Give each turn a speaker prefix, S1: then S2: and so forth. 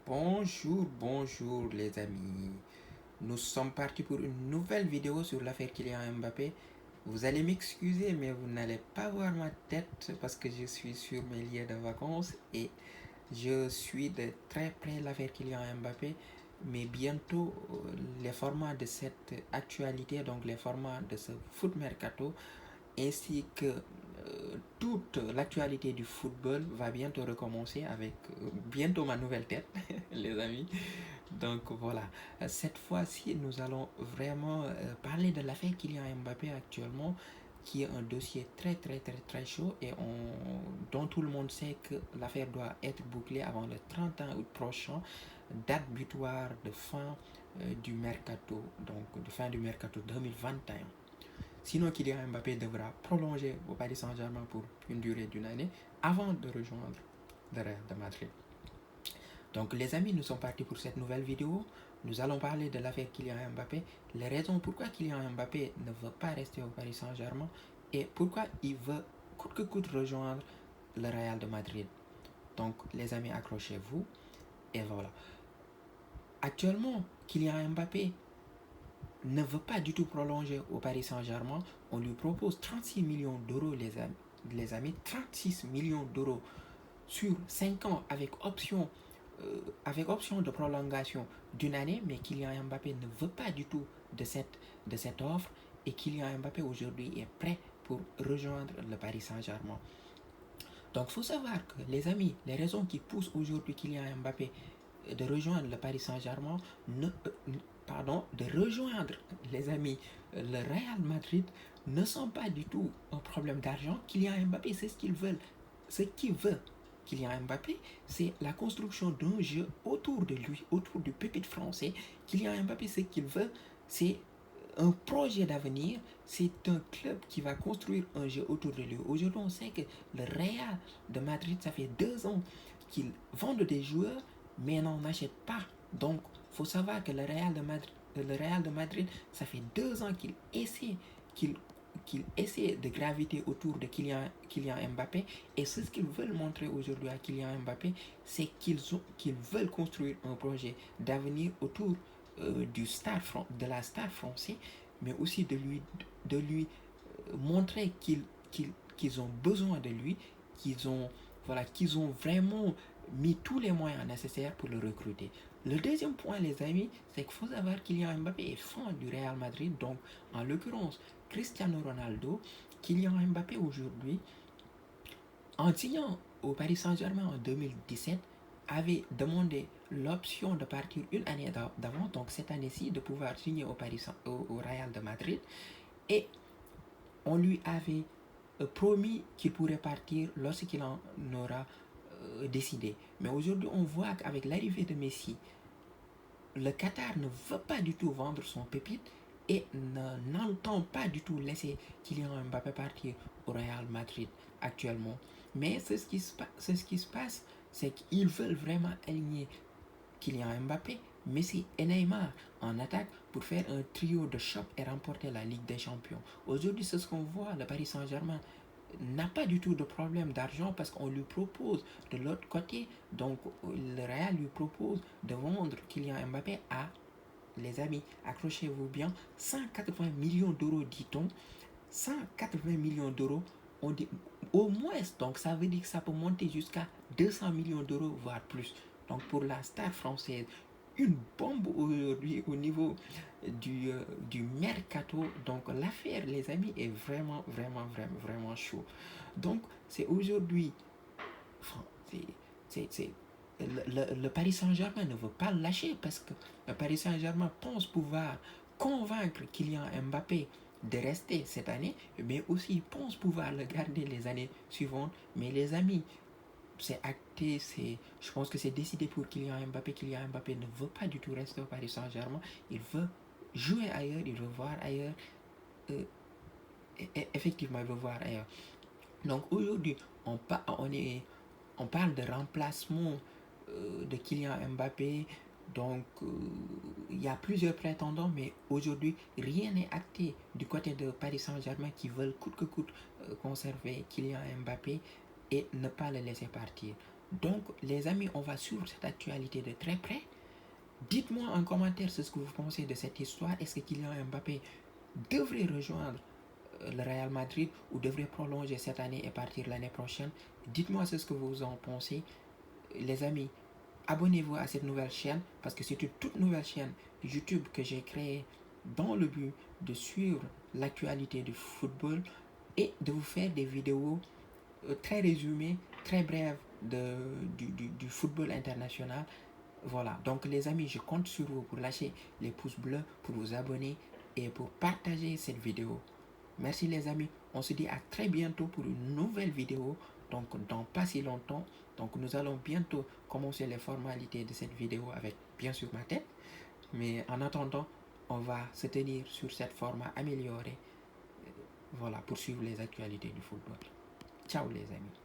S1: Bonjour les amis. Nous sommes partis pour une nouvelle vidéo sur l'affaire Kylian Mbappé. Vous allez m'excuser, mais vous n'allez pas voir ma tête parce que je suis sur mes lieux de vacances et je suis de très près l'affaire Kylian Mbappé. Mais bientôt, les formats de cette actualité, donc les formats de ce foot mercato, ainsi que toute l'actualité du football va bientôt recommencer avec bientôt ma nouvelle tête, les amis. Donc voilà, cette fois-ci, nous allons vraiment parler de l'affaire Kylian Mbappé actuellement, qui est un dossier très chaud et dont tout le monde sait que l'affaire doit être bouclée avant le 31 août prochain, date butoir de fin du mercato, donc de fin du mercato 2021. Sinon, Kylian Mbappé devra prolonger au Paris Saint-Germain pour une durée d'une année avant de rejoindre le Real de Madrid. Donc les amis, nous sommes partis pour cette nouvelle vidéo. Nous allons parler de l'affaire Kylian Mbappé, les raisons pourquoi Kylian Mbappé ne veut pas rester au Paris Saint-Germain et pourquoi il veut coûte que coûte rejoindre le Real de Madrid. Donc les amis, accrochez-vous et voilà. Actuellement, Kylian Mbappé ne veut pas du tout prolonger au Paris Saint-Germain. On lui propose 36 millions d'euros, les amis, 36 millions d'euros sur 5 ans avec option de prolongation d'une année, mais Kylian Mbappé ne veut pas du tout de cette offre et Kylian Mbappé aujourd'hui est prêt pour rejoindre le Paris Saint-Germain. Donc il faut savoir que les amis, les raisons qui poussent aujourd'hui Kylian Mbappé de rejoindre le Paris Saint-Germain, de rejoindre les amis le Real Madrid ne sont pas du tout un problème d'argent. Kylian Mbappé, c'est ce qu'il veut. Ce qu'il veut, Kylian Mbappé, c'est la construction d'un jeu autour de lui, autour du pépite français. Kylian Mbappé, ce qu'il veut, c'est un projet d'avenir, c'est un club qui va construire un jeu autour de lui. Aujourd'hui, on sait que le Real de Madrid, ça fait 2 ans qu'ils vendent des joueurs, mais n'en achètent pas. Donc, il faut savoir que le Real de Madrid, ça fait 2 ans qu'il essaie de graviter autour de Kylian Mbappé. Et c'est ce qu'ils veulent montrer aujourd'hui à Kylian Mbappé, c'est qu'ils veulent construire un projet d'avenir autour de la star française, mais aussi de lui montrer qu'ils ont besoin de lui, qu'ils ont vraiment mis tous les moyens nécessaires pour le recruter. Le deuxième point, les amis, c'est qu'il faut savoir qu'il Kylian Mbappé est fan du Real Madrid, donc en l'occurrence Cristiano Ronaldo. Kylian Mbappé aujourd'hui, en signant au Paris Saint-Germain en 2017, avait demandé l'option de partir une année d'avant, donc cette année-ci, de pouvoir signer au Real de Madrid. Et on lui avait promis qu'il pourrait partir lorsqu'il en aura décidé. Mais aujourd'hui, on voit qu'avec l'arrivée de Messi, le Qatar ne veut pas du tout vendre son pépite et n'entend pas du tout laisser Kylian Mbappé partir au Real Madrid actuellement. Mais ce qui se passe, c'est qu'ils veulent vraiment aligner Kylian Mbappé, Messi et Neymar en attaque pour faire un trio de choc et remporter la Ligue des Champions. Aujourd'hui, c'est ce qu'on voit, le Paris Saint-Germain n'a pas du tout de problème d'argent parce qu'on lui propose de l'autre côté, donc le Real lui propose de vendre Kylian Mbappé à, les amis, accrochez-vous bien, 180 millions d'euros, dit-on. 180 millions d'euros, on dit au moins, donc ça veut dire que ça peut monter jusqu'à 200 millions d'euros, voire plus. Donc pour la star française, une bombe aujourd'hui au niveau du mercato. Donc l'affaire, les amis, est vraiment chaud. Donc c'est aujourd'hui, c'est le Paris Saint-Germain ne veut pas le lâcher parce que le Paris Saint-Germain pense pouvoir convaincre Kylian Mbappé de rester cette année, mais aussi pense pouvoir le garder les années suivantes. Mais les amis, c'est acté, je pense que c'est décidé pour Kylian Mbappé. Kylian Mbappé ne veut pas du tout rester au Paris Saint-Germain. Il veut jouer ailleurs, il veut voir ailleurs. Effectivement, il veut voir ailleurs. Donc aujourd'hui, on parle de remplacement de Kylian Mbappé. Donc il y a plusieurs prétendants, mais aujourd'hui, rien n'est acté du côté de Paris Saint-Germain qui veulent coûte que coûte conserver Kylian Mbappé et ne pas le laisser partir. Donc, les amis, on va suivre cette actualité de très près. Dites-moi en commentaire ce que vous pensez de cette histoire. Est-ce que Kylian Mbappé devrait rejoindre le Real Madrid ou devrait prolonger cette année et partir l'année prochaine? Dites-moi ce que vous en pensez. Les amis, abonnez-vous à cette nouvelle chaîne parce que c'est une toute nouvelle chaîne YouTube que j'ai créée dans le but de suivre l'actualité du football et de vous faire des vidéos très résumées, très brèves du football international. Voilà, donc les amis, je compte sur vous pour lâcher les pouces bleus, pour vous abonner et pour partager cette vidéo. Merci les amis, on se dit à très bientôt pour une nouvelle vidéo, donc dans pas si longtemps. Donc nous allons bientôt commencer les formalités de cette vidéo avec bien sûr ma tête. Mais en attendant, on va se tenir sur cette format amélioré. Voilà, pour suivre les actualités du football. Ciao les amis.